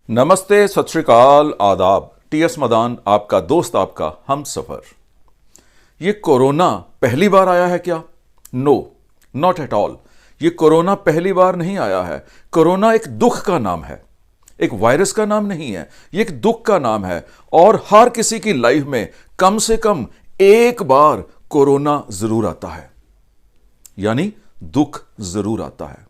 नमस्ते, सत श्री अकाल, आदाब। टीएस मदान, आपका दोस्त, आपका हम सफर। ये कोरोना पहली बार आया है क्या? No, not at all. ये कोरोना पहली बार नहीं आया है। कोरोना एक दुख का नाम है, एक वायरस का नाम नहीं है। ये एक दुख का नाम है और हर किसी की लाइफ में कम से कम एक बार कोरोना जरूर आता है, यानी दुख जरूर आता है।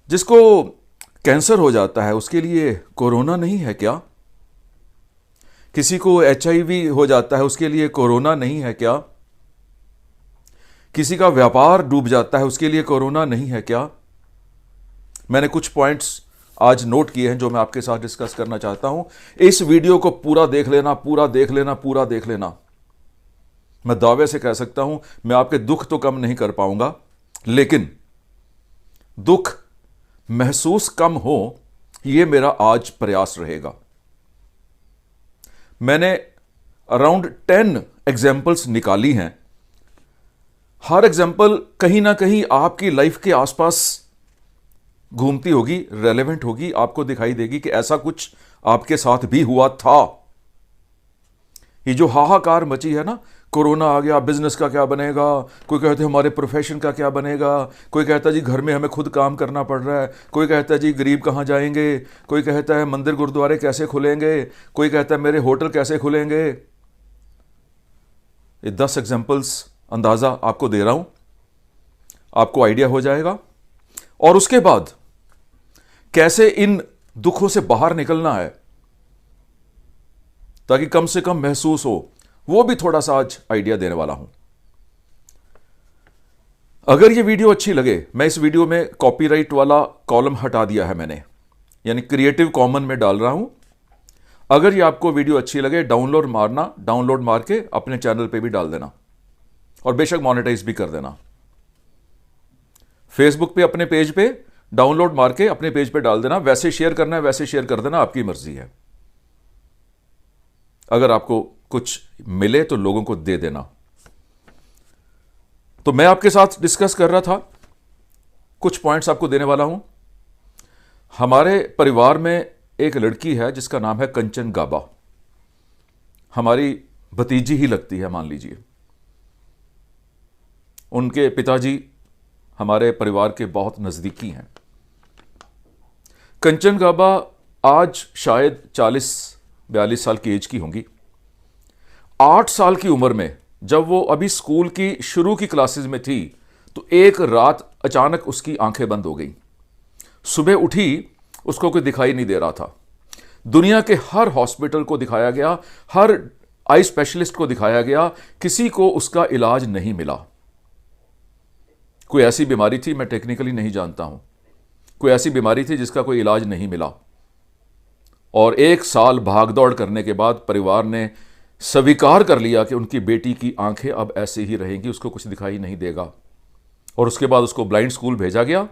जिसको कैंसर हो जाता है उसके लिए कोरोना नहीं है क्या? किसी को HIV हो जाता है उसके लिए कोरोना नहीं है क्या? किसी का व्यापार डूब जाता है उसके लिए कोरोना नहीं है क्या? मैंने कुछ पॉइंट्स आज नोट किए हैं जो मैं आपके साथ डिस्कस करना चाहता हूं। इस वीडियो को पूरा देख लेना, पूरा देख लेना, पूरा देख लेना। मैं दावे से कह सकता हूं, मैं आपके दुख तो कम नहीं कर पाऊंगा, लेकिन दुख महसूस कम हो, यह मेरा आज प्रयास रहेगा। मैंने अराउंड 10 एग्जाम्पल्स निकाली हैं। हर एग्जाम्पल कहीं ना कहीं आपकी लाइफ के आसपास घूमती होगी, रेलेवेंट होगी, आपको दिखाई देगी कि ऐसा कुछ आपके साथ भी हुआ था। ये जो हाहाकार मची है ना, कोरोना आ गया, बिजनेस का क्या बनेगा, कोई कहते हैं हमारे प्रोफेशन का क्या बनेगा, कोई कहता है जी घर में हमें खुद काम करना पड़ रहा है, कोई कहता है जी गरीब कहाँ जाएंगे, कोई कहता है मंदिर गुरुद्वारे कैसे खुलेंगे, कोई कहता है मेरे होटल कैसे खुलेंगे। ये 10 एग्जाम्पल्स अंदाज़ा आपको दे रहा हूं, आपको आइडिया हो जाएगा। और उसके बाद कैसे इन दुखों से बाहर निकलना है ताकि कम से कम महसूस हो, वो भी थोड़ा सा आज आइडिया देने वाला हूं। अगर ये वीडियो अच्छी लगे, मैं इस वीडियो में कॉपीराइट वाला कॉलम हटा दिया है मैंने, यानी क्रिएटिव कॉमन में डाल रहा हूं। अगर ये आपको वीडियो अच्छी लगे, डाउनलोड मारना, डाउनलोड मार के अपने चैनल पे भी डाल देना और बेशक मोनेटाइज भी कर देना। फेसबुक पे अपने पेज पे डाउनलोड मार के अपने पेज पे डाल देना। वैसे शेयर करना है वैसे शेयर कर देना, आपकी मर्जी है। अगर आपको कुछ मिले तो लोगों को दे देना। तो मैं आपके साथ डिस्कस कर रहा था, कुछ पॉइंट्स आपको देने वाला हूं। हमारे परिवार में एक लड़की है जिसका नाम है कंचन गाबा। हमारी भतीजी ही लगती है, मान लीजिए। उनके पिताजी हमारे परिवार के बहुत नजदीकी हैं। कंचन गाबा आज शायद 40-42 साल की एज की होंगी। 8 साल की उम्र में जब वो अभी स्कूल की शुरू की क्लासेस में थी तो एक रात अचानक उसकी आंखें बंद हो गई। सुबह उठी, उसको कोई दिखाई नहीं दे रहा था। दुनिया के हर हॉस्पिटल को दिखाया गया, हर आई स्पेशलिस्ट को दिखाया गया, किसी को उसका इलाज नहीं मिला। कोई ऐसी बीमारी थी, मैं टेक्निकली नहीं जानता हूं, कोई ऐसी बीमारी थी जिसका कोई इलाज नहीं मिला। और 1 साल भागदौड़ करने के बाद परिवार ने स्वीकार कर लिया कि उनकी बेटी की आंखें अब ऐसे ही रहेंगी, उसको कुछ दिखाई नहीं देगा। और उसके बाद उसको ब्लाइंड स्कूल भेजा गया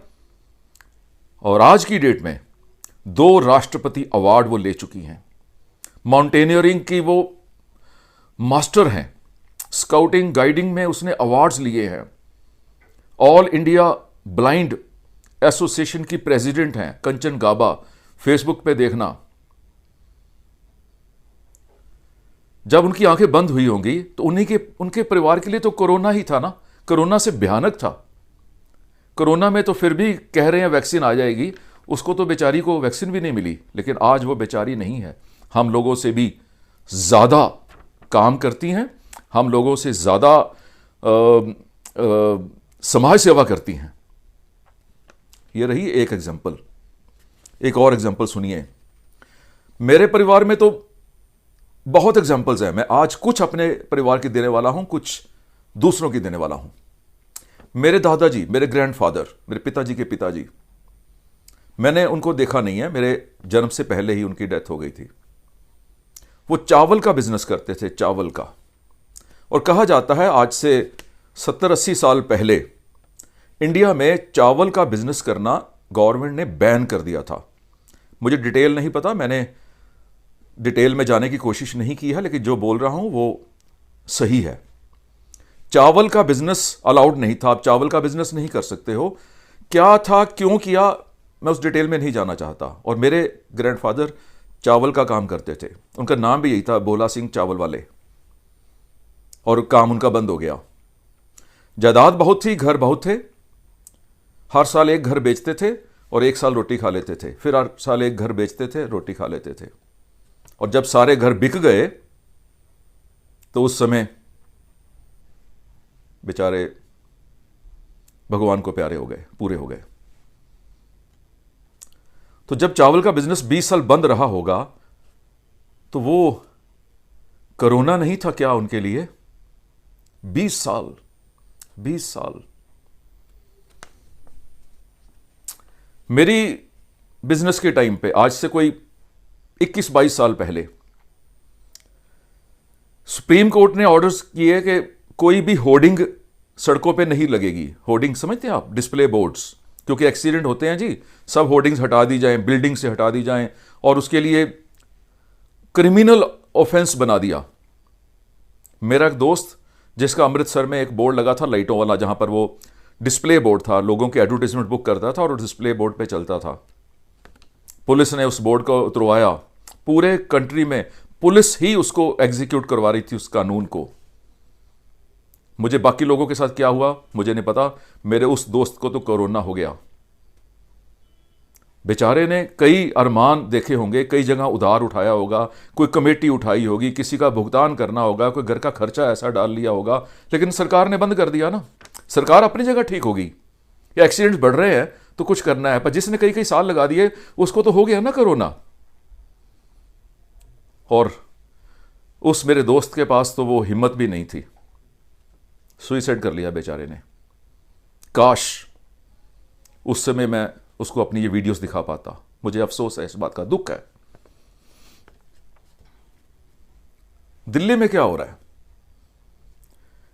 और आज की डेट में 2 राष्ट्रपति अवार्ड वो ले चुकी हैं। माउंटेनियरिंग की वो मास्टर हैं, स्काउटिंग गाइडिंग में उसने अवार्ड्स लिए हैं। ऑल इंडिया ब्लाइंड एसोसिएशन की प्रेसिडेंट हैं कंचन गाबा। फेसबुक पे देखना। जब उनकी आंखें बंद हुई होंगी तो उनके परिवार के लिए तो कोरोना ही था ना, कोरोना से भयानक था। कोरोना में तो फिर भी कह रहे हैं वैक्सीन आ जाएगी, उसको तो बेचारी को वैक्सीन भी नहीं मिली। लेकिन आज वो बेचारी नहीं है, हम लोगों से भी ज़्यादा काम करती हैं, हम लोगों से ज़्यादा समाज सेवा करती हैं। ये रही एक एग्जाम्पल। एक और एग्जाम्पल सुनिए। मेरे परिवार में तो बहुत एग्जाम्पल्स हैं। मैं आज कुछ अपने परिवार की देने वाला हूं, कुछ दूसरों की देने वाला हूं। मेरे दादाजी, मेरे ग्रैंडफादर, मेरे पिताजी के पिताजी, मैंने उनको देखा नहीं है, मेरे जन्म से पहले ही उनकी डेथ हो गई थी। वो चावल का बिजनेस करते थे, चावल का। और कहा जाता है आज से 70-80 साल पहले इंडिया में चावल का बिजनेस करना गवर्नमेंट ने बैन कर दिया था। मुझे डिटेल नहीं पता, मैंने डिटेल में जाने की कोशिश नहीं की है, लेकिन जो बोल रहा हूं वो सही है। चावल का बिजनेस अलाउड नहीं था, आप चावल का बिजनेस नहीं कर सकते हो। क्या था, क्यों किया, मैं उस डिटेल में नहीं जाना चाहता। और मेरे ग्रैंडफादर चावल का काम करते थे, उनका नाम भी यही था, भोला सिंह चावल वाले, और काम उनका बंद हो गया। जायदाद बहुत थी, घर बहुत थे, हर साल एक घर बेचते थे और एक साल रोटी खा लेते थे, फिर हर साल एक घर बेचते थे, रोटी खा लेते थे। और जब सारे घर बिक गए तो उस समय बेचारे भगवान को प्यारे हो गए, पूरे हो गए। तो जब चावल का बिजनेस 20 साल बंद रहा होगा तो वो कोरोना नहीं था क्या उनके लिए? 20 साल, 20 साल। मेरी बिजनेस के टाइम पे, आज से कोई 21-22 साल पहले, सुप्रीम कोर्ट ने ऑर्डर्स किए कि कोई भी होर्डिंग सड़कों पे नहीं लगेगी। होर्डिंग समझते हैं आप? डिस्प्ले बोर्ड्स, क्योंकि एक्सीडेंट होते हैं जी, सब होर्डिंग्स हटा दी जाएं, बिल्डिंग से हटा दी जाएं, और उसके लिए क्रिमिनल ऑफेंस बना दिया। मेरा एक दोस्त जिसका अमृतसर में एक बोर्ड लगा था लाइटों वाला, जहां पर वो डिस्प्ले बोर्ड था, लोगों के एडवर्टाइजमेंट बुक करता था और डिस्प्ले बोर्ड पे चलता था। पुलिस ने उस बोर्ड को उतरवाया, पूरे कंट्री में पुलिस ही उसको एग्जीक्यूट करवा रही थी, उस कानून को। मुझे बाकी लोगों के साथ क्या हुआ मुझे नहीं पता, मेरे उस दोस्त को तो कोरोना हो गया। बेचारे ने कई अरमान देखे होंगे, कई जगह उधार उठाया होगा, कोई कमेटी उठाई होगी, किसी का भुगतान करना होगा, कोई घर का खर्चा ऐसा डाल लिया होगा, लेकिन सरकार ने बंद कर दिया ना। सरकार अपनी जगह ठीक होगी, ये एक्सीडेंट्स बढ़ रहे हैं तो कुछ करना है, पर जिसने कई कई साल लगा दिए उसको तो हो गया ना कोरोना। और उस मेरे दोस्त के पास तो वो हिम्मत भी नहीं थी, सुइसाइड कर लिया बेचारे ने। काश उस समय मैं उसको अपनी ये वीडियोस दिखा पाता। मुझे अफसोस है, इस बात का दुख है। दिल्ली में क्या हो रहा है?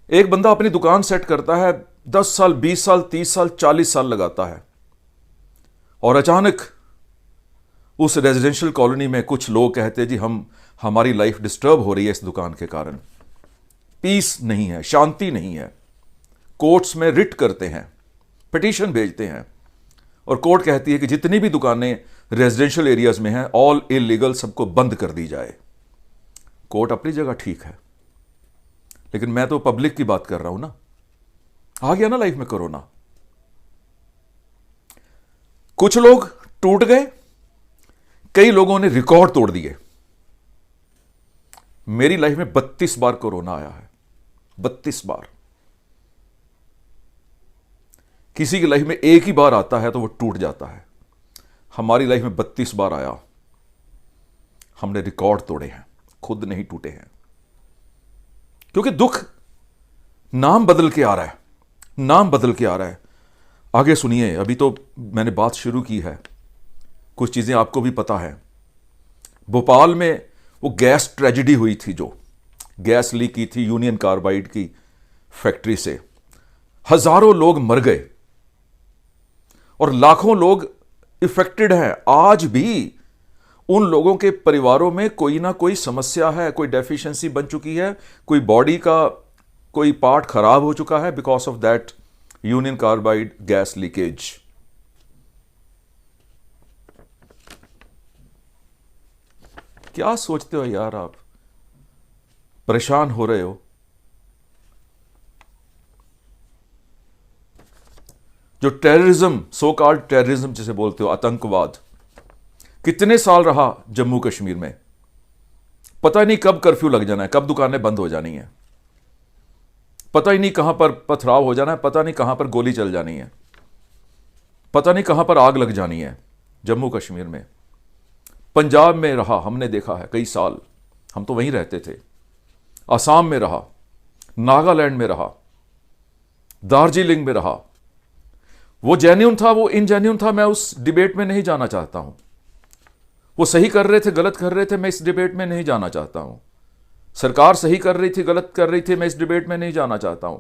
एक बंदा अपनी दुकान सेट करता है, 10 साल, 20 साल, 30 साल, 40 साल लगाता है, और अचानक उस रेजिडेंशियल कॉलोनी में कुछ लोग कहते हैं जी हमारी लाइफ डिस्टर्ब हो रही है इस दुकान के कारण, पीस नहीं है, शांति नहीं है। कोर्ट्स में रिट करते हैं, पिटीशन भेजते हैं, और कोर्ट कहती है कि जितनी भी दुकानें रेजिडेंशियल एरियाज में हैं, ऑल इलीगल, सबको बंद कर दी जाए। कोर्ट अपनी जगह ठीक है, लेकिन मैं तो पब्लिक की बात कर रहा हूं ना। आ गया ना लाइफ में कोरोना, कुछ लोग टूट गए, कई लोगों ने रिकॉर्ड तोड़ दिए। मेरी लाइफ में 32 बार कोरोना आया है, 32 बार। किसी की लाइफ में एक ही बार आता है तो वो टूट जाता है, हमारी लाइफ में 32 बार आया। हमने रिकॉर्ड तोड़े हैं, खुद नहीं टूटे हैं, क्योंकि दुख नाम बदल के आ रहा है, नाम बदल के आ रहा है। आगे सुनिए, अभी तो मैंने बात शुरू की है, कुछ चीजें आपको भी पता है। भोपाल में वो गैस ट्रेजेडी हुई थी, जो गैस लीक की थी यूनियन कार्बाइड की फैक्ट्री से, हजारों लोग मर गए और लाखों लोग इफेक्टेड हैं। आज भी उन लोगों के परिवारों में कोई ना कोई समस्या है, कोई डेफिशिएंसी बन चुकी है, कोई बॉडी का कोई पार्ट खराब हो चुका है because of that union carbide gas leakage. क्या सोचते हो यार आप? परेशान हो रहे हो? जो टेररिज्म, सो कॉल्ड टेररिज्म जिसे बोलते हो, आतंकवाद, कितने साल रहा जम्मू कश्मीर में। पता नहीं कब कर्फ्यू लग जाना है, कब दुकानें बंद हो जानी है, पता ही नहीं कहां पर पथराव हो जाना है, पता नहीं कहां पर गोली चल जानी है, पता नहीं कहां पर आग लग जानी है। जम्मू कश्मीर में, पंजाब में रहा, हमने देखा है कई साल, हम तो वहीं रहते थे। असम में रहा, नागालैंड में रहा, दार्जिलिंग में रहा। वो जेन्युइन था, वो इनजेन्युइन था, मैं उस डिबेट में नहीं जाना चाहता हूं। वो सही कर रहे थे, गलत कर रहे थे, मैं इस डिबेट में नहीं जाना चाहता हूं। सरकार सही कर रही थी, गलत कर रही थी, मैं इस डिबेट में नहीं जाना चाहता हूं।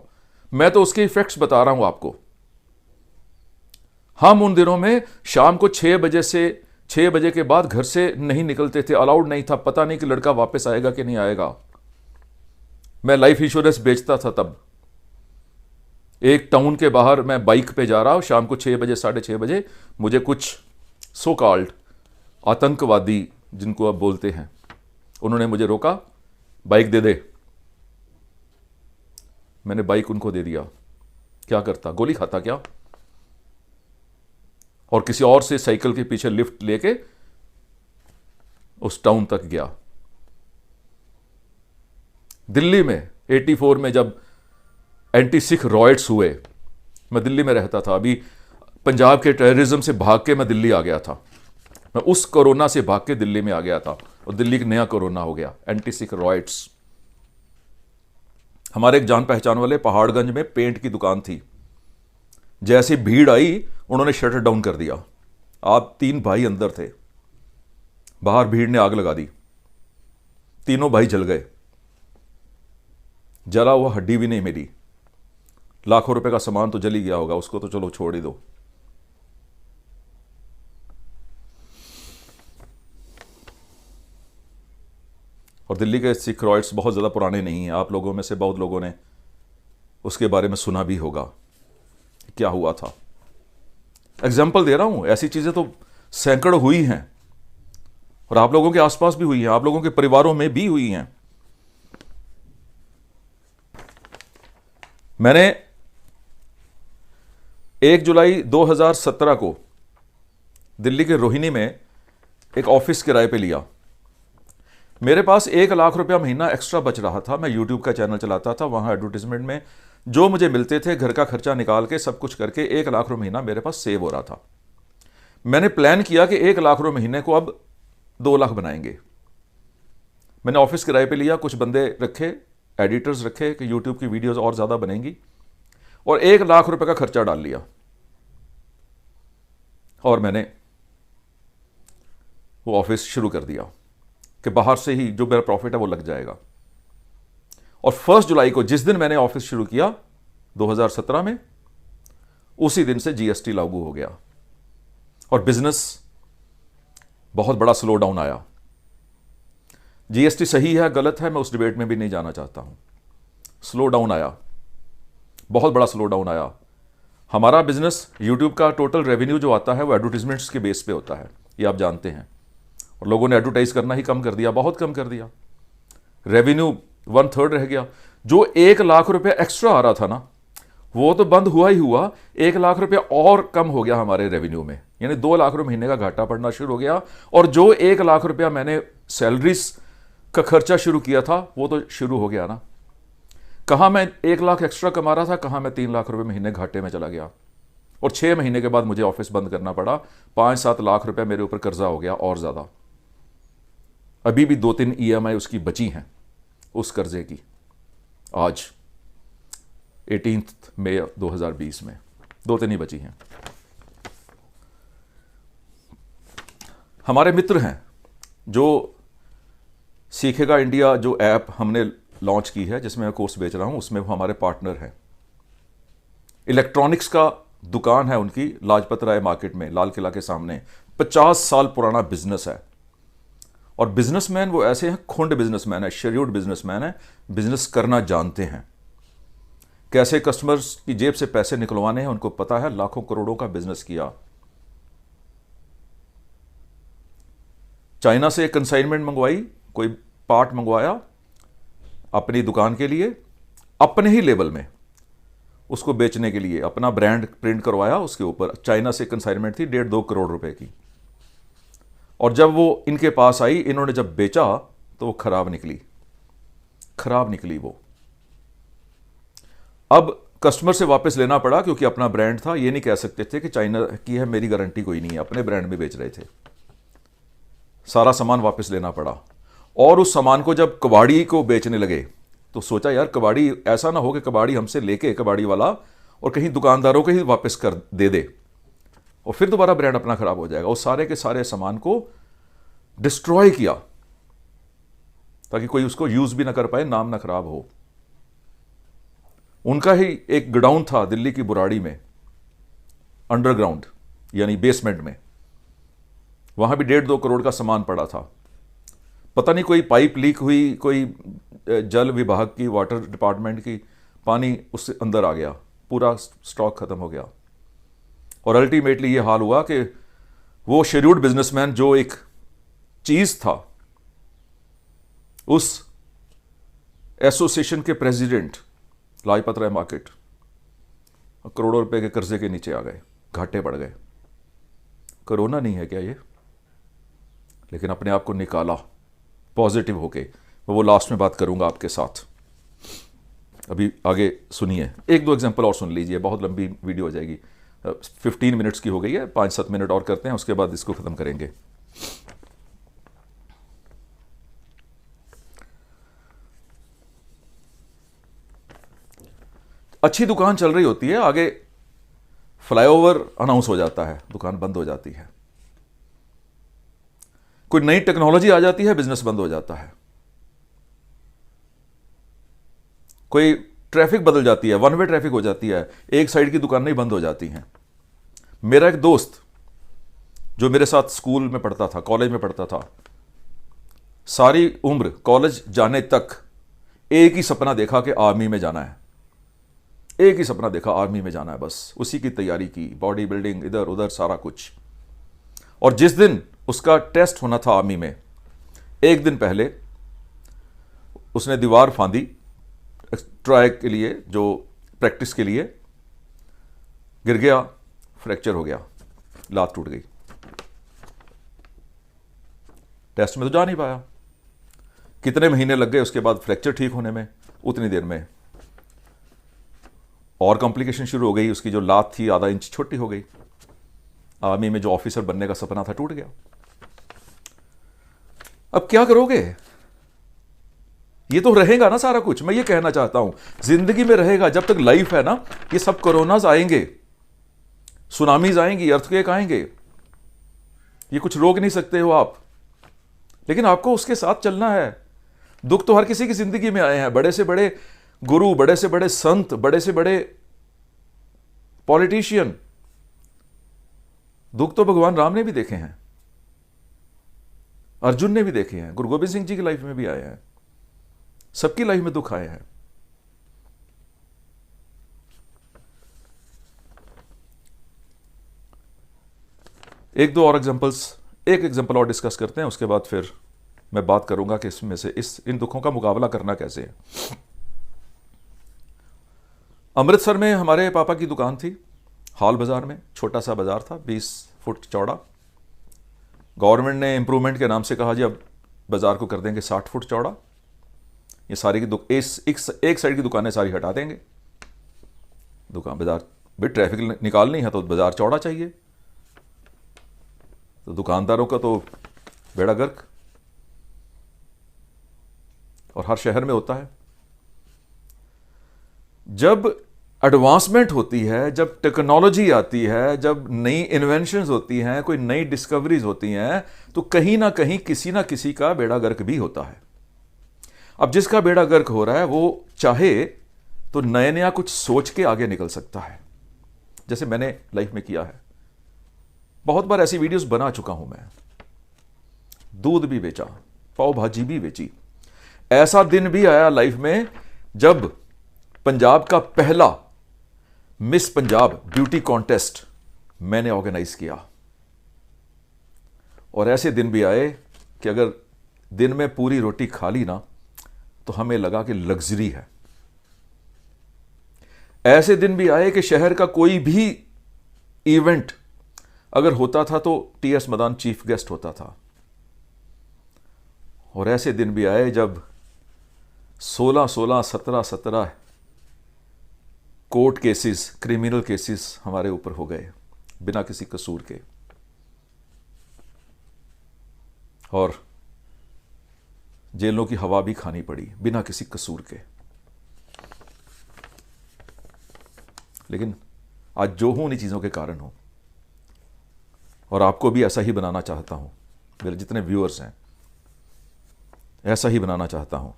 मैं तो उसके इफेक्ट्स बता रहा हूं आपको। हम उन दिनों में शाम को 6 बजे से 6 बजे के बाद घर से नहीं निकलते थे, अलाउड नहीं था। पता नहीं कि लड़का वापस आएगा कि नहीं आएगा। मैं लाइफ इंश्योरेंस बेचता था तब। एक टाउन के बाहर मैं बाइक पे जा रहा हूं, शाम को 6 बजे, 6:30 बजे, मुझे कुछ सो कॉल्ड आतंकवादी जिनको आप बोलते हैं, उन्होंने मुझे रोका, बाइक दे दे। मैंने बाइक उनको दे दिया। क्या करता, गोली खाता क्या? और किसी और से साइकिल के पीछे लिफ्ट लेके उस टाउन तक गया। दिल्ली में 84 में जब एंटी सिख रॉयट्स हुए, मैं दिल्ली में रहता था, अभी पंजाब के टेररिज्म से भाग के मैं दिल्ली आ गया था। मैं उस कोरोना से भाग के दिल्ली में आ गया था और दिल्ली का नया कोरोना हो गया, एंटी सिख रॉयट्स। हमारे एक जान पहचान वाले पहाड़गंज में पेंट की दुकान थी, जैसी भीड़ आई उन्होंने शटर डाउन कर दिया। आप 3 भाई अंदर थे, बाहर भीड़ ने आग लगा दी, तीनों भाई जल गए, जरा वो हड्डी भी नहीं मिली। लाखों रुपए का सामान तो जल ही गया होगा, उसको तो चलो छोड़ ही दो। और दिल्ली के सिख रॉयट्स बहुत ज़्यादा पुराने नहीं हैं, आप लोगों में से बहुत लोगों ने उसके बारे में सुना भी होगा क्या हुआ था। एग्जाम्पल दे रहा हूं, ऐसी चीज़ें तो सैकड़ों हुई हैं और आप लोगों के आसपास भी हुई हैं, आप लोगों के परिवारों में भी हुई हैं। मैंने 1 जुलाई 2017 को दिल्ली के रोहिणी में एक ऑफिस किराए पे लिया। मेरे पास 1 लाख रुपया महीना एक्स्ट्रा बच रहा था। मैं यूट्यूब का चैनल चलाता था, वहां एडवर्टीजमेंट में जो मुझे मिलते थे, घर का खर्चा निकाल के सब कुछ करके 1 लाख रुपये महीना मेरे पास सेव हो रहा था। मैंने प्लान किया कि 1 लाख रुपये महीने को अब 2 लाख बनाएंगे। मैंने ऑफिस किराए पे लिया, कुछ बंदे रखे, एडिटर्स रखे कि यूट्यूब की वीडियोस और ज़्यादा बनेंगी, और 1 लाख रुपए का खर्चा डाल लिया। और मैंने वो ऑफिस शुरू कर दिया कि बाहर से ही जो मेरा प्रॉफिट है वो लग जाएगा। और 1 जुलाई को जिस दिन मैंने ऑफिस शुरू किया 2017 में, उसी दिन से जीएसटी लागू हो गया और बिजनेस बहुत बड़ा स्लो डाउन आया। जीएसटी सही है गलत है मैं उस डिबेट में भी नहीं जाना चाहता हूं। स्लो डाउन आया, बहुत बड़ा स्लो डाउन आया। हमारा बिजनेस, यूट्यूब का टोटल रेवेन्यू जो आता है वो एडवर्टीजमेंट्स के बेस पे होता है, ये आप जानते हैं। और लोगों ने एडवर्टाइज करना ही कम कर दिया, बहुत कम कर दिया। रेवेन्यू 1/3 रह गया। जो 1 लाख रुपए एक्स्ट्रा आ रहा था ना, वो तो बंद हुआ ही हुआ, 1 लाख रुपया और कम हो गया हमारे रेवेन्यू में, यानी 2 लाख रुपए महीने का घाटा पड़ना शुरू हो गया। और जो 1 लाख रुपया मैंने सैलरीज का खर्चा शुरू किया था वो तो शुरू हो गया ना। कहाँ मैं 1 लाख एक्स्ट्रा कमा रहा था, कहाँ मैं 3 लाख रुपए महीने घाटे में चला गया। और 6 महीने के बाद मुझे ऑफिस बंद करना पड़ा। 5-7 लाख रुपए मेरे ऊपर कर्जा हो गया और ज़्यादा। अभी भी 2-3 EMI उसकी बची हैं, उस कर्जे की। आज 18 मई 2020 में 2-3 ही बची हैं। हमारे मित्र हैं जो सीखेगा इंडिया, जो ऐप हमने लॉन्च की है जिसमें मैं कोर्स बेच रहा हूं, उसमें वो हमारे पार्टनर हैं। इलेक्ट्रॉनिक्स का दुकान है उनकी, लाजपत राय मार्केट में, लाल किला के सामने। 50 साल पुराना बिजनेस है। और बिजनेसमैन वो ऐसे हैं, खुंड बिजनेसमैन है, शेड्यूल्ड बिजनेसमैन है, बिजनेस करना जानते हैं, कैसे कस्टमर्स की जेब से पैसे निकलवाने हैं उनको पता है। लाखों करोड़ों का बिजनेस किया। चाइना से कंसाइनमेंट मंगवाई, कोई पार्ट मंगवाया अपनी दुकान के लिए, अपने ही लेवल में उसको बेचने के लिए अपना ब्रांड प्रिंट करवाया, उसके ऊपर चाइना से कंसाइनमेंट थी 1.5-2 करोड़ रुपए की। और जब वो इनके पास आई, इन्होंने जब बेचा तो वो खराब निकली वो। अब कस्टमर से वापस लेना पड़ा क्योंकि अपना ब्रांड था। ये नहीं कह सकते थे कि चाइना की है, मेरी गारंटी कोई नहीं है, अपने ब्रांड में बेच रहे थे। सारा सामान वापस लेना पड़ा। और उस सामान को जब कबाड़ी को बेचने लगे तो सोचा यार कबाड़ी, ऐसा ना हो कि कबाड़ी हमसे लेके कबाड़ी वाला और कहीं दुकानदारों को ही वापस कर दे और फिर दोबारा ब्रांड अपना खराब हो जाएगा। उस सारे के सारे सामान को डिस्ट्रॉय किया ताकि कोई उसको यूज भी ना कर पाए, नाम ना खराब हो। उनका ही एक गोडाउन था दिल्ली की बुराड़ी में, अंडरग्राउंड यानी बेसमेंट में। वहां भी 1.5-2 करोड़ का सामान पड़ा था। पता नहीं कोई पाइप लीक हुई, कोई जल विभाग की, वाटर डिपार्टमेंट की, पानी उससे अंदर आ गया, पूरा स्टॉक खत्म हो गया। और अल्टीमेटली ये हाल हुआ कि वो शेड्यूल्ड बिजनेसमैन जो एक चीज था, उस एसोसिएशन के प्रेसिडेंट लाजपत राय मार्केट करोड़ों रुपए के कर्जे के नीचे आ गए, घाटे पड़ गए। कोरोना नहीं है क्या ये? लेकिन अपने आप को निकाला पॉजिटिव होके। मैं वो लास्ट में बात करूंगा आपके साथ, अभी आगे सुनिए। एक दो एग्जांपल और सुन लीजिए, बहुत लंबी वीडियो हो जाएगी, 15 मिनट्स की हो गई है, 5-7 मिनट और करते हैं, उसके बाद इसको ख़त्म करेंगे। अच्छी दुकान चल रही होती है, आगे फ्लाईओवर अनाउंस हो जाता है, दुकान बंद हो जाती है। कोई नई टेक्नोलॉजी आ जाती है, बिजनेस बंद हो जाता है। कोई ट्रैफिक बदल जाती है, वन वे ट्रैफिक हो जाती है, एक साइड की दुकानें बंद हो जाती हैं। मेरा एक दोस्त जो मेरे साथ स्कूल में पढ़ता था, कॉलेज में पढ़ता था, सारी उम्र कॉलेज जाने तक एक ही सपना देखा कि आर्मी में जाना है। एक ही सपना देखा, आर्मी में जाना है, बस उसी की तैयारी की, बॉडी बिल्डिंग, इधर उधर सारा कुछ। और जिस दिन उसका टेस्ट होना था आर्मी में, एक दिन पहले उसने दीवार फांदी ट्राई के लिए, जो प्रैक्टिस के लिए, गिर गया, फ्रैक्चर हो गया, लात टूट गई। टेस्ट में तो जा नहीं पाया। कितने महीने लग गए उसके बाद फ्रैक्चर ठीक होने में, उतनी देर में और कॉम्प्लिकेशन शुरू हो गई। उसकी जो लात थी आधा इंच छोटी हो गई। आर्मी में जो ऑफिसर बनने का सपना था टूट गया। अब क्या करोगे? ये तो रहेगा ना सारा कुछ। मैं ये कहना चाहता हूं, जिंदगी में रहेगा, जब तक लाइफ है ना। ये सब कोरोनाज आएंगे, सुनामीज आएंगी, अर्थक्वेक आएंगे, ये कुछ रोक नहीं सकते हो आप, लेकिन आपको उसके साथ चलना है। दुख तो हर किसी की जिंदगी में आए हैं, बड़े से बड़े गुरु, बड़े से बड़े संत, बड़े से बड़े पॉलिटिशियन। दुख तो भगवान राम ने भी देखे हैं, अर्जुन ने भी देखे हैं, गुरु गोबिंद सिंह जी की लाइफ में भी आए हैं। सबकी लाइफ में दुख आए हैं। एक दो और एग्जांपल्स, एक एग्जांपल और डिस्कस करते हैं, उसके बाद फिर मैं बात करूंगा कि इसमें से इन दुखों का मुकाबला करना कैसे है। अमृतसर में हमारे पापा की दुकान थी, हॉल बाजार में, छोटा सा बाजार था, 20 फुट चौड़ा। गवर्नमेंट ने इंप्रूवमेंट के नाम से कहा जी अब बाजार को कर देंगे 60 फुट चौड़ा। ये सारी की एक साइड की दुकानें सारी हटा देंगे। दुकान बाजार भाई ट्रैफिक निकालनी है तो बाजार चौड़ा चाहिए, तो दुकानदारों का तो बेड़ा गर्क, और हर शहर में होता है। जब एडवांसमेंट होती है, जब टेक्नोलॉजी आती है, जब नई इन्वेंशंस होती हैं, कोई नई डिस्कवरीज होती हैं, तो कहीं ना कहीं किसी ना किसी का बेड़ा गर्क भी होता है। अब जिसका बेड़ा गर्क हो रहा है वो चाहे तो नया नया कुछ सोच के आगे निकल सकता है, जैसे मैंने लाइफ में किया है। बहुत बार ऐसी वीडियोस बना चुका हूं मैं। दूध भी बेचा, पाव भाजी भी बेची। ऐसा दिन भी आया लाइफ में जब पंजाब का पहला मिस पंजाब ब्यूटी कॉन्टेस्ट मैंने ऑर्गेनाइज किया। और ऐसे दिन भी आए कि अगर दिन में पूरी रोटी खा ली ना तो हमें लगा कि लग्जरी है। ऐसे दिन भी आए कि शहर का कोई भी इवेंट अगर होता था तो टीएस मदान चीफ गेस्ट होता था। और ऐसे दिन भी आए जब 16-16, 17-17 कोर्ट केसेस, क्रिमिनल केसेस हमारे ऊपर हो गए बिना किसी कसूर के, और जेलों की हवा भी खानी पड़ी बिना किसी कसूर के। लेकिन आज जो हूं उन्हीं चीजों के कारण हूं, और आपको भी ऐसा ही बनाना चाहता हूं। मेरे जितने व्यूअर्स हैं ऐसा ही बनाना चाहता हूं।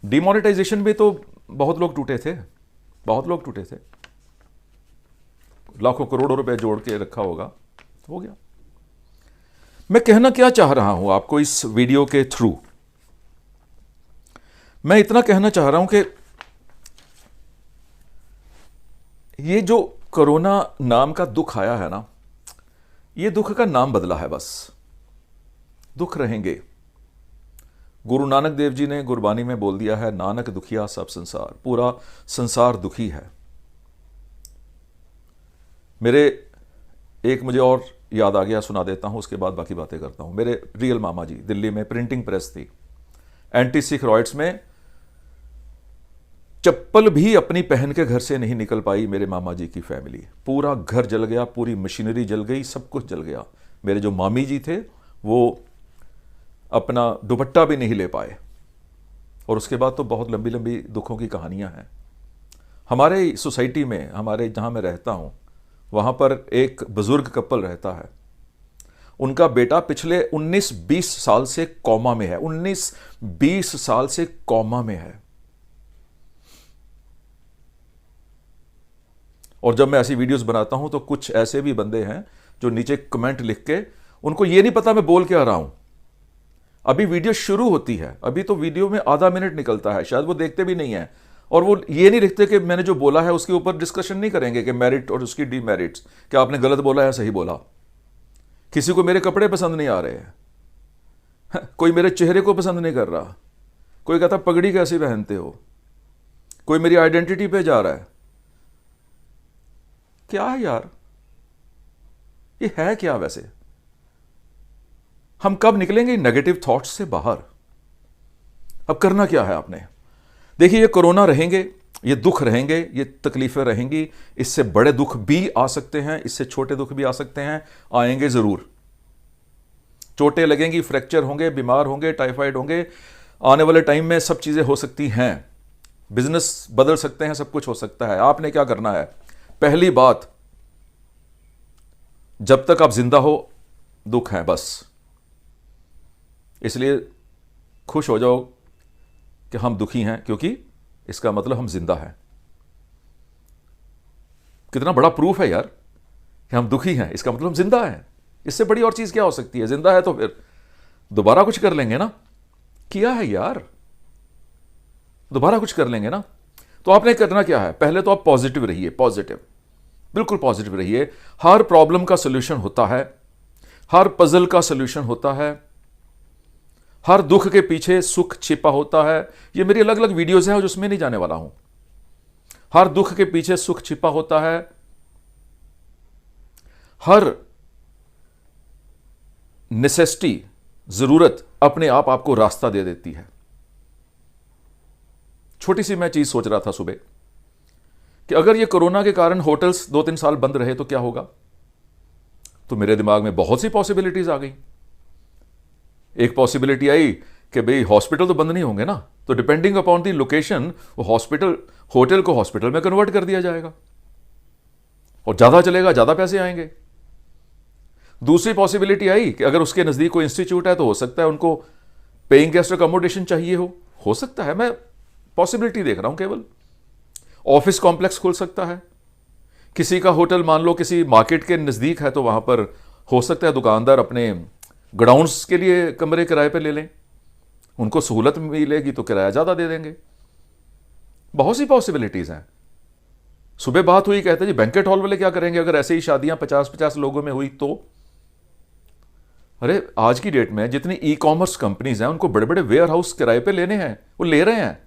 डिमोनेटाइजेशन में तो बहुत लोग टूटे थे, बहुत लोग टूटे थे। लाखों करोड़ों रुपए जोड़ के रखा होगा, हो गया। मैं कहना क्या चाह रहा हूं आपको इस वीडियो के थ्रू, मैं इतना कहना चाह रहा हूं कि ये जो कोरोना नाम का दुख आया है ना, ये दुख का नाम बदला है बस। दुख रहेंगे। गुरु नानक देव जी ने गुरबानी में बोल दिया है, नानक दुखिया सब संसार, पूरा संसार दुखी है। मुझे और याद आ गया, सुना देता हूं, उसके बाद बाकी बातें करता हूं। मेरे रियल मामा जी, दिल्ली में प्रिंटिंग प्रेस थी, एंटी सिख रॉयट्स में चप्पल भी अपनी पहन के घर से नहीं निकल पाई मेरे मामा जी की फैमिली। पूरा घर जल गया, पूरी मशीनरी जल गई, सब कुछ जल गया। मेरे जो मामी जी थे वो अपना दुपट्टा भी नहीं ले पाए। और उसके बाद तो बहुत लंबी लंबी दुखों की कहानियां हैं। हमारे सोसाइटी में, हमारे जहां मैं रहता हूं, वहां पर एक बुजुर्ग कपल रहता है। उनका बेटा पिछले 19-20 साल से कोमा में है। 19-20 साल से कोमा में है। और जब मैं ऐसी वीडियोस बनाता हूं तो कुछ ऐसे भी बंदे हैं जो नीचे कमेंट लिख के, उनको ये नहीं पता मैं बोल क्या रहा हूं। अभी वीडियो शुरू होती है, अभी तो वीडियो में आधा मिनट निकलता है, शायद वो देखते भी नहीं है। और वो ये नहीं लिखते कि मैंने जो बोला है उसके ऊपर डिस्कशन नहीं करेंगे कि मेरिट और उसकी डीमेरिट्स, क्या आपने गलत बोला है सही बोला। किसी को मेरे कपड़े पसंद नहीं आ रहे हैं, कोई मेरे चेहरे को पसंद नहीं कर रहा, कोई कहता पगड़ी कैसी पहनते हो, कोई मेरी आइडेंटिटी पे जा रहा है। क्या है यार, ये है क्या वैसे? हम कब निकलेंगे नेगेटिव थॉट्स से बाहर? अब करना क्या है आपने? देखिए, ये कोरोना रहेंगे, ये दुख रहेंगे, ये तकलीफें रहेंगी। इससे बड़े दुख भी आ सकते हैं, इससे छोटे दुख भी आ सकते हैं, आएंगे जरूर। चोटें लगेंगी, फ्रैक्चर होंगे, बीमार होंगे, टाइफाइड होंगे। आने वाले टाइम में सब चीजें हो सकती हैं, बिजनेस बदल सकते हैं, सब कुछ हो सकता है। आपने क्या करना है? पहली बात, जब तक आप जिंदा हो दुख है बस। इसलिए खुश हो जाओ कि हम दुखी हैं, क्योंकि इसका मतलब हम जिंदा हैं। कितना बड़ा प्रूफ है यार कि हम दुखी हैं, इसका मतलब हम जिंदा हैं। इससे बड़ी और चीज क्या हो सकती है? जिंदा है तो फिर दोबारा कुछ कर लेंगे ना। किया है यार, दोबारा कुछ कर लेंगे ना। तो आपने करना क्या है? पहले तो आप पॉजिटिव रहिए, पॉजिटिव, बिल्कुल पॉजिटिव रहिए। हर प्रॉब्लम का सोल्यूशन होता है, हर पजल का सोल्यूशन होता है, हर दुख के पीछे सुख छिपा होता है। ये मेरी अलग अलग वीडियोज हैं जिसमें नहीं जाने वाला हूं। हर दुख के पीछे सुख छिपा होता है। हर नेसेसिटी, जरूरत अपने आप आपको रास्ता दे देती है। छोटी सी मैं चीज सोच रहा था सुबह कि अगर ये कोरोना के कारण होटल्स 2-3 साल बंद रहे तो क्या होगा। तो मेरे दिमाग में बहुत सी पॉसिबिलिटीज आ गई। एक पॉसिबिलिटी आई कि भाई हॉस्पिटल तो बंद नहीं होंगे ना, तो डिपेंडिंग अपॉन दी लोकेशन वो होटल को हॉस्पिटल में कन्वर्ट कर दिया जाएगा और ज्यादा चलेगा, ज्यादा पैसे आएंगे। दूसरी पॉसिबिलिटी आई कि अगर उसके नजदीक कोई इंस्टीट्यूट है तो हो सकता है उनको पेइंग गेस्ट अकोमोडेशन चाहिए हो सकता है। मैं पॉसिबिलिटी देख रहा हूं केवल। ऑफिस कॉम्प्लेक्स खुल सकता है। किसी का होटल मान लो किसी मार्केट के नजदीक है तो वहां पर हो सकता है दुकानदार अपने गोडाउन्स के लिए कमरे किराए पे ले लें, उनको सहूलत मिलेगी तो किराया ज्यादा दे देंगे। बहुत सी पॉसिबिलिटीज हैं। सुबह बात हुई, कहते जी बैंकेट हॉल वाले क्या करेंगे अगर ऐसे ही शादियां 50-50 लोगों में हुई तो। अरे आज की डेट में जितनी ई कॉमर्स कंपनीज हैं उनको बड़े बड़े वेयर हाउस किराए पे लेने हैं, वो ले रहे हैं।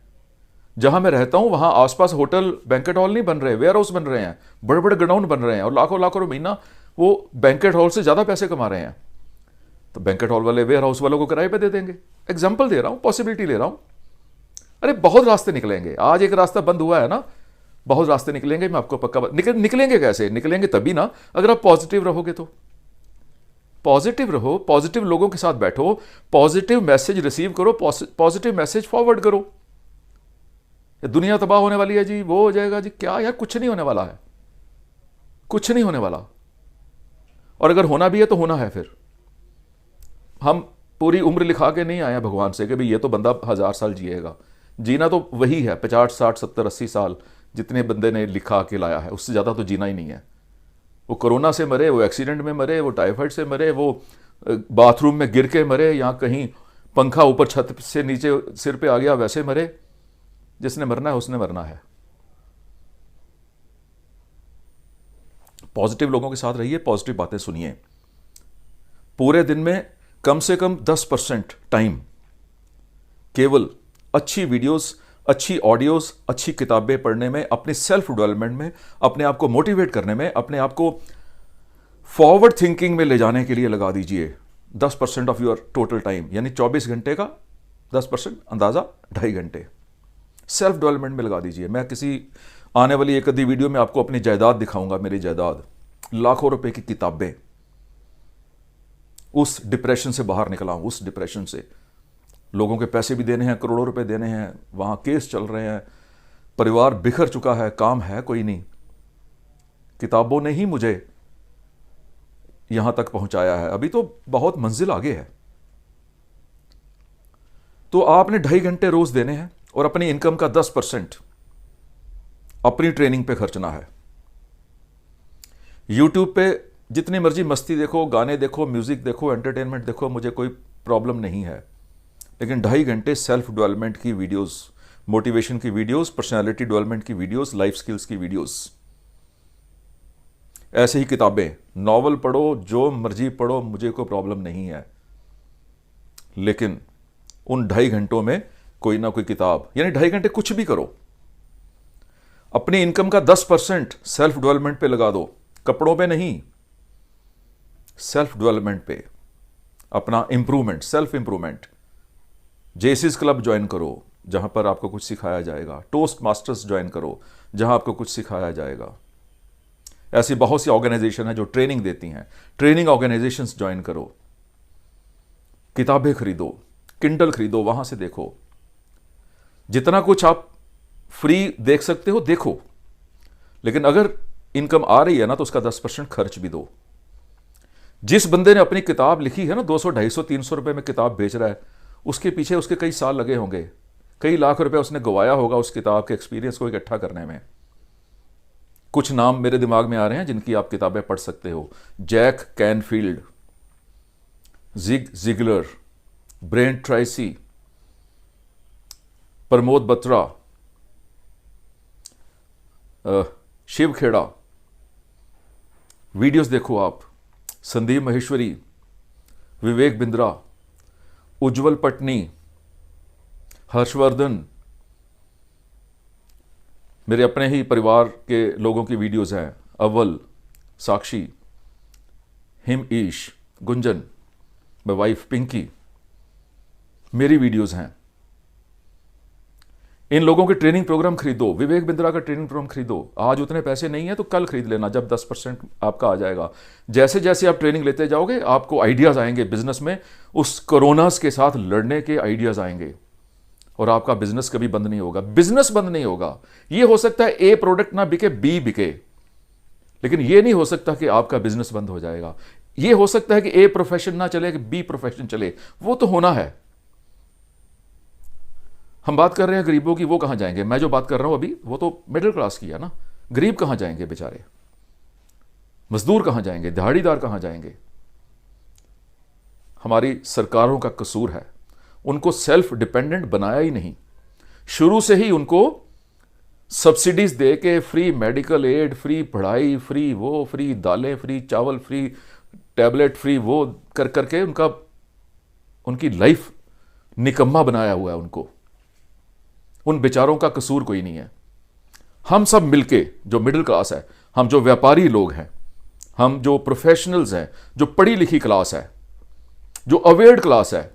जहां मैं रहता हूं वहां आसपास होटल बैंकेट हॉल नहीं बन रहे, वेयर हाउस बन रहे हैं, बड़े बड़े गोडाउन बन रहे हैं और लाखों लाखों महीना वो बैंकेट हॉल से ज्यादा पैसे कमा रहे हैं। तो बैंकेट हॉल वाले वेयर हाउस वालों को किराए पे दे देंगे। एग्जाम्पल दे रहा हूं, पॉसिबिलिटी ले रहा हूं। अरे बहुत रास्ते निकलेंगे। आज एक रास्ता बंद हुआ है ना, बहुत रास्ते निकलेंगे। मैं आपको पक्का निकलेंगे कैसे? निकलेंगे तभी ना अगर आप पॉजिटिव रहोगे तो। पॉजिटिव रहो, पॉजिटिव लोगों के साथ बैठो, पॉजिटिव मैसेज रिसीव करो, पॉजिटिव मैसेज फॉरवर्ड करो। दुनिया तबाह होने वाली है जी, वो हो जाएगा जी, क्या यार, कुछ नहीं होने वाला है, कुछ नहीं होने वाला। और अगर होना भी है तो होना है फिर। हम पूरी उम्र लिखा के नहीं आए भगवान से कि भाई ये तो बंदा 1000 साल जिएगा। जीना तो वही है 50, 60, 70, 80 साल जितने बंदे ने लिखा के लाया है, उससे ज़्यादा तो जीना ही नहीं है। वो कोरोना से मरे, वो एक्सीडेंट में मरे, वो टाइफाइड से मरे, वो बाथरूम में गिर के मरे, या कहीं पंखा ऊपर छत से नीचे सिर पे आ गया वैसे मरे। जिसने मरना है उसने मरना है। पॉजिटिव लोगों के साथ रहिए, पॉजिटिव बातें सुनिए। पूरे दिन में कम से कम 10% टाइम केवल अच्छी वीडियोस, अच्छी ऑडियोज, अच्छी किताबें पढ़ने में, अपने सेल्फ डेवलपमेंट में, अपने आप को मोटिवेट करने में, अपने आप को फॉरवर्ड थिंकिंग में ले जाने के लिए लगा दीजिए 10% ऑफ योर टोटल टाइम, यानी 24 घंटे का 10% अंदाजा 2.5 घंटे सेल्फ डेवलपमेंट में लगा दीजिए। मैं किसी आने वाली एक आधी वीडियो में आपको अपनी जायदाद दिखाऊंगा, मेरी जायदाद, लाखों रुपए की किताबें। उस डिप्रेशन से बाहर निकला हूं, उस डिप्रेशन से। लोगों के पैसे भी देने हैं, करोड़ों रुपए देने हैं, वहां केस चल रहे हैं, परिवार बिखर चुका है, काम है कोई नहीं। किताबों ने ही मुझे यहां तक पहुंचाया है, अभी तो बहुत मंजिल आगे है। तो आपने 2.5 घंटे रोज देने हैं और अपनी इनकम का 10% अपनी ट्रेनिंग पे खर्चना है। यूट्यूब पे जितनी मर्जी मस्ती देखो, गाने देखो, म्यूजिक देखो, एंटरटेनमेंट देखो, मुझे कोई प्रॉब्लम नहीं है, लेकिन 2.5 घंटे सेल्फ डेवलपमेंट की वीडियोस, मोटिवेशन की वीडियोस, पर्सनालिटी डेवलपमेंट की वीडियोस, लाइफ स्किल्स की वीडियोस, ऐसे ही किताबें, नॉवल पढ़ो, जो मर्जी पढ़ो, मुझे कोई प्रॉब्लम नहीं है, लेकिन उन 2.5 घंटों में कोई ना कोई किताब, यानी 2.5 घंटे कुछ भी करो। अपनी इनकम का 10% सेल्फ डेवलपमेंट पे लगा दो, कपड़ों पे नहीं, सेल्फ डेवलपमेंट पे, अपना improvement, self improvement. Jaycees club join करो, जहां पर आपको कुछ सिखाया जाएगा। टोस्ट मास्टर्स ज्वाइन करो, जहां आपको कुछ सिखाया जाएगा। ऐसी बहुत सी ऑर्गेनाइजेशन है जो ट्रेनिंग देती हैं, ट्रेनिंग ऑर्गेनाइजेशंस ज्वाइन करो। किताबें खरीदो, किंडल खरीदो, वहां से देखो। जितना कुछ आप फ्री देख सकते हो देखो, लेकिन अगर इनकम आ रही है ना तो उसका 10% खर्च भी दो। जिस बंदे ने अपनी किताब लिखी है ना, 200, 250, 300 रुपए में किताब बेच रहा है, उसके पीछे उसके कई साल लगे होंगे, कई लाख रुपए उसने गवाया होगा उस किताब के एक्सपीरियंस को इकट्ठा करने में। कुछ नाम मेरे दिमाग में आ रहे हैं जिनकी आप किताबें पढ़ सकते हो। Jack Canfield, Zig Ziglar, Brent Tracy, Pramod Batra, Shiv Khera. Videos देखो आप, संदीप महेश्वरी, विवेक बिंद्रा, उज्जवल पटनी, हर्षवर्धन, मेरे अपने ही परिवार के लोगों की वीडियोस हैं। Awwal, Sakshi, Himesh, Gunjan, my wife Pinky, मेरी वीडियोस हैं। इन लोगों के ट्रेनिंग प्रोग्राम खरीदो, विवेक बिंद्रा का ट्रेनिंग प्रोग्राम खरीदो। आज उतने पैसे नहीं है तो कल खरीद लेना, जब 10% आपका आ जाएगा। जैसे जैसे आप ट्रेनिंग लेते जाओगे आपको आइडियाज आएंगे बिजनेस में, उस कोरोनास के साथ लड़ने के आइडियाज आएंगे और आपका बिजनेस कभी बंद नहीं होगा। बिजनेस बंद नहीं होगा। यह हो सकता है ए प्रोडक्ट ना बिके, बी बिके, लेकिन यह नहीं हो सकता कि आपका बिजनेस बंद हो जाएगा। यह हो सकता है कि ए प्रोफेशन ना चले कि बी प्रोफेशन चले, वो तो होना है। हम बात कर रहे हैं गरीबों की, वो कहां जाएंगे? मैं जो बात कर रहा हूं अभी वो तो मिडिल क्लास की है ना। गरीब कहां जाएंगे बेचारे? मजदूर कहां जाएंगे? दिहाड़ीदार कहां जाएंगे? हमारी सरकारों का कसूर है, उनको सेल्फ डिपेंडेंट बनाया ही नहीं। शुरू से ही उनको सब्सिडीज दे के फ्री मेडिकल एड, फ्री पढ़ाई, फ्री वो, फ्री दालें, फ्री चावल, फ्री टैबलेट, फ्री वो कर करके उनकी लाइफ निकम्मा बनाया हुआ है उनको। उन बेचारों का कसूर कोई नहीं है। हम सब मिलके, जो मिडिल क्लास है, हम जो व्यापारी लोग हैं, हम जो प्रोफेशनल्स हैं, जो पढ़ी लिखी क्लास है, जो अवेयर्ड क्लास है,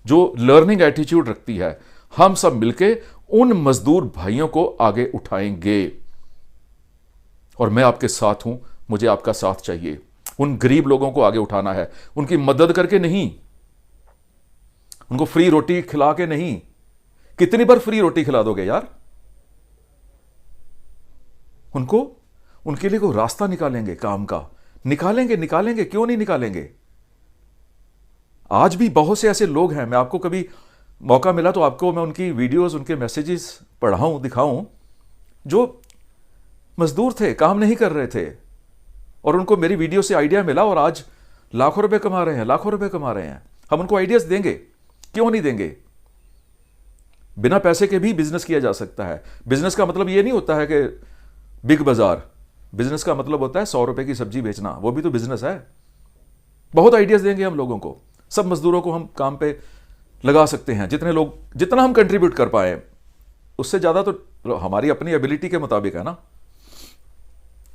जो लर्निंग एटीट्यूड रखती है, हम सब मिलके उन मजदूर भाइयों को आगे उठाएंगे। और मैं आपके साथ हूं, मुझे आपका साथ चाहिए। उन गरीब लोगों को आगे उठाना है, उनकी मदद करके नहीं, उनको फ्री रोटी खिला के नहीं। कितनी बार फ्री रोटी खिला दोगे यार? उनके लिए कोई रास्ता निकालेंगे काम का, निकालेंगे, क्यों नहीं निकालेंगे? आज भी बहुत से ऐसे लोग हैं, मैं आपको कभी मौका मिला तो आपको मैं उनकी वीडियोस, उनके मैसेजेस पढ़ाऊं, दिखाऊं, जो मजदूर थे, काम नहीं कर रहे थे, और उनको मेरी वीडियो से आइडिया मिला और आज लाखों रुपए कमा रहे हैं। हम उनको आइडियाज देंगे, क्यों नहीं देंगे? बिना पैसे के भी बिजनेस किया जा सकता है। बिजनेस का मतलब यह नहीं होता है कि बिग बाजार, बिजनेस का मतलब होता है 100 रुपए की सब्जी बेचना, वो भी तो बिजनेस है। बहुत आइडियाज देंगे हम लोगों को, सब मजदूरों को हम काम पे लगा सकते हैं। जितना हम कंट्रीब्यूट कर पाए उससे ज़्यादा तो हमारी अपनी एबिलिटी के मुताबिक है ना।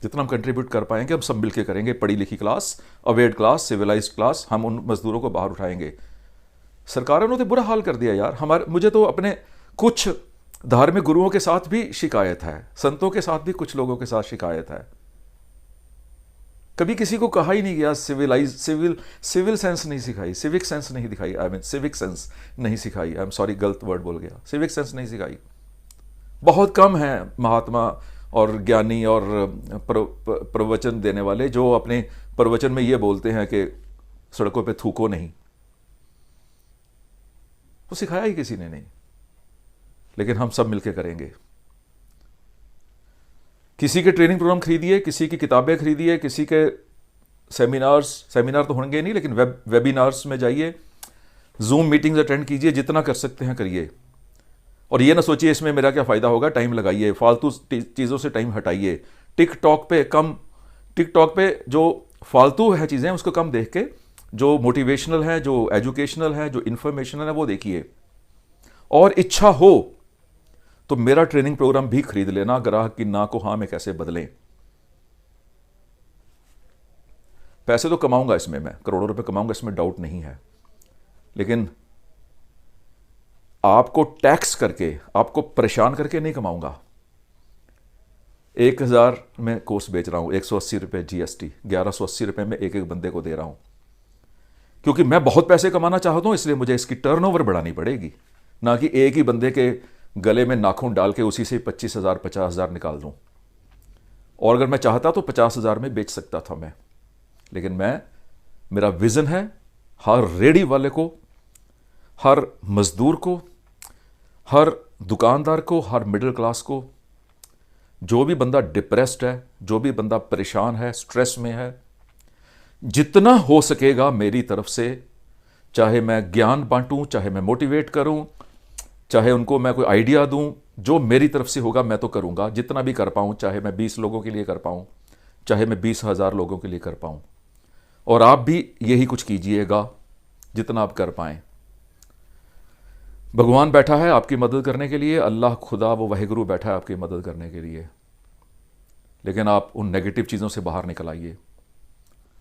जितना हम कंट्रीब्यूट कर पाएंगे हम सब मिलकर करेंगे। पढ़ी लिखी class, aware class, civilised class, हम उन मजदूरों को बाहर उठाएंगे। सरकारों ने तो बुरा हाल कर दिया यार। मुझे तो अपने कुछ धार्मिक गुरुओं के साथ भी शिकायत है, संतों के साथ भी कुछ लोगों के साथ शिकायत है। कभी किसी को कहा ही नहीं गया सिविल सेंस नहीं सिखाई, सिविक सेंस नहीं दिखाई, सिविक सेंस नहीं सिखाई। आई एम सॉरी, गलत वर्ड बोल गया, सिविक सेंस नहीं सिखाई। बहुत कम है महात्मा और ज्ञानी और प्रवचन देने वाले जो अपने प्रवचन में ये बोलते हैं कि सड़कों पे थूको नहीं। वो सिखाया ही किसी ने नहीं, लेकिन हम सब मिलकर करेंगे। किसी के ट्रेनिंग प्रोग्राम खरीदिए, किसी की किताबें खरीदिए, किसी के सेमिनार तो होंगे नहीं, लेकिन वेबिनार्स में जाइए, जूम मीटिंग्स अटेंड कीजिए, जितना कर सकते हैं करिए। और ये ना सोचिए इसमें मेरा क्या फ़ायदा होगा, टाइम लगाइए, फालतू चीज़ों से टाइम हटाइए। टिकटॉक पे जो फालतू है चीज़ें उसको कम देख के जो मोटिवेशनल है, जो एजुकेशनल है, जो इन्फॉर्मेशनल है वो देखिए। और इच्छा हो तो मेरा ट्रेनिंग प्रोग्राम भी खरीद लेना, ग्राहक की ना को हाँ में कैसे बदलें। पैसे तो कमाऊंगा इसमें, मैं करोड़ों रुपए कमाऊंगा, इसमें डाउट नहीं है। लेकिन आपको टैक्स करके, आपको परेशान करके नहीं कमाऊंगा। 1000 में कोर्स बेच रहा हूं, 180 रुपए GST, 1180 रुपए में एक एक बंदे को दे रहा हूं। क्योंकि मैं बहुत पैसे कमाना चाहता हूं, इसलिए मुझे इसकी टर्नओवर बढ़ानी पड़ेगी, ना कि एक ही बंदे के गले में नाखून डाल के उसी से 25,000 50,000 निकाल दूं। और अगर मैं चाहता तो 50,000 में बेच सकता था मैं। लेकिन मेरा विजन है हर रेडी वाले को, हर मजदूर को, हर दुकानदार को, हर मिडिल क्लास को, जो भी बंदा डिप्रेस्ड है, जो भी बंदा परेशान है, स्ट्रेस में है, जितना हो सकेगा मेरी तरफ से, चाहे मैं ज्ञान बांटूं, चाहे मैं मोटिवेट करूं, चाहे उनको मैं कोई आइडिया दूं, जो मेरी तरफ से होगा मैं तो करूंगा, जितना भी कर पाऊं। चाहे मैं 20 लोगों के लिए कर पाऊं, चाहे मैं 20,000 लोगों के लिए कर पाऊं। और आप भी यही कुछ कीजिएगा जितना आप कर पाएं। भगवान बैठा है आपकी मदद करने के लिए, अल्लाह खुदा वो वाहिगुरु बैठा है आपकी मदद करने के लिए। लेकिन आप उन नेगेटिव चीज़ों से बाहर निकल आइए,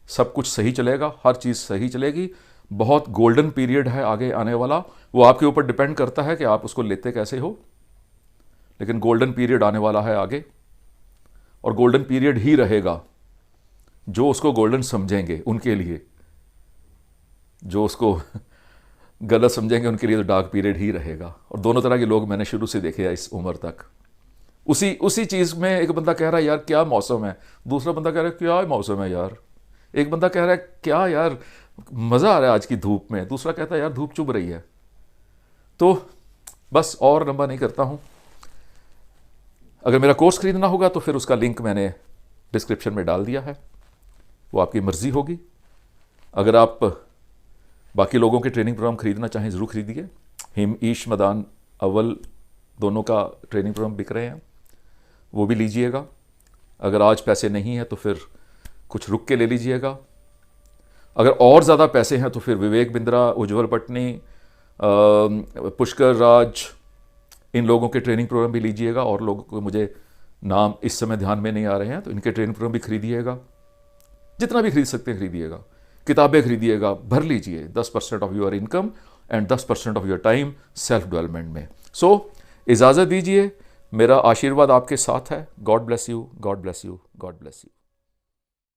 सब कुछ सही चलेगा, हर चीज़ सही चलेगी। बहुत गोल्डन पीरियड है आगे आने वाला, वो आपके ऊपर डिपेंड करता है कि आप उसको लेते कैसे हो। लेकिन गोल्डन पीरियड आने वाला है आगे, और गोल्डन पीरियड ही रहेगा। जो उसको गोल्डन समझेंगे उनके लिए, जो उसको गलत समझेंगे उनके लिए तो डार्क पीरियड ही रहेगा। और दोनों तरह के लोग मैंने शुरू से देखे हैं इस उम्र तक। उसी चीज़ में एक बंदा कह रहा है यार क्या मौसम है, दूसरा बंदा कह रहा है क्या मौसम है यार। एक बंदा कह रहा है क्या यार मज़ा आ रहा है आज की धूप में, दूसरा कहता है यार धूप चुभ रही है। तो बस और लंबा नहीं करता हूँ। अगर मेरा कोर्स खरीदना होगा तो फिर उसका लिंक मैंने डिस्क्रिप्शन में डाल दिया है, वो आपकी मर्ज़ी होगी। अगर आप बाकी लोगों के ट्रेनिंग प्रोग्राम खरीदना चाहें ज़रूर खरीदिए। हिम ईश मदान अव्वल दोनों का ट्रेनिंग प्रोग्राम बिक रहे हैं, वो भी लीजिएगा। अगर आज पैसे नहीं हैं तो फिर कुछ रुक के ले लीजिएगा। अगर और ज़्यादा पैसे हैं तो फिर विवेक बिंद्रा, उज्ज्वल पटनी, पुष्कर राज, इन लोगों के ट्रेनिंग प्रोग्राम भी लीजिएगा। और लोगों को मुझे नाम इस समय ध्यान में नहीं आ रहे हैं, तो इनके ट्रेनिंग प्रोग्राम भी खरीदिएगा। जितना भी खरीद सकते हैं खरीदिएगा, किताबें खरीदिएगा, भर लीजिए। 10% of your income and 10% of your time self development में। सो इजाज़त दीजिए, मेरा आशीर्वाद आपके साथ है। God bless you, God bless you, God bless you.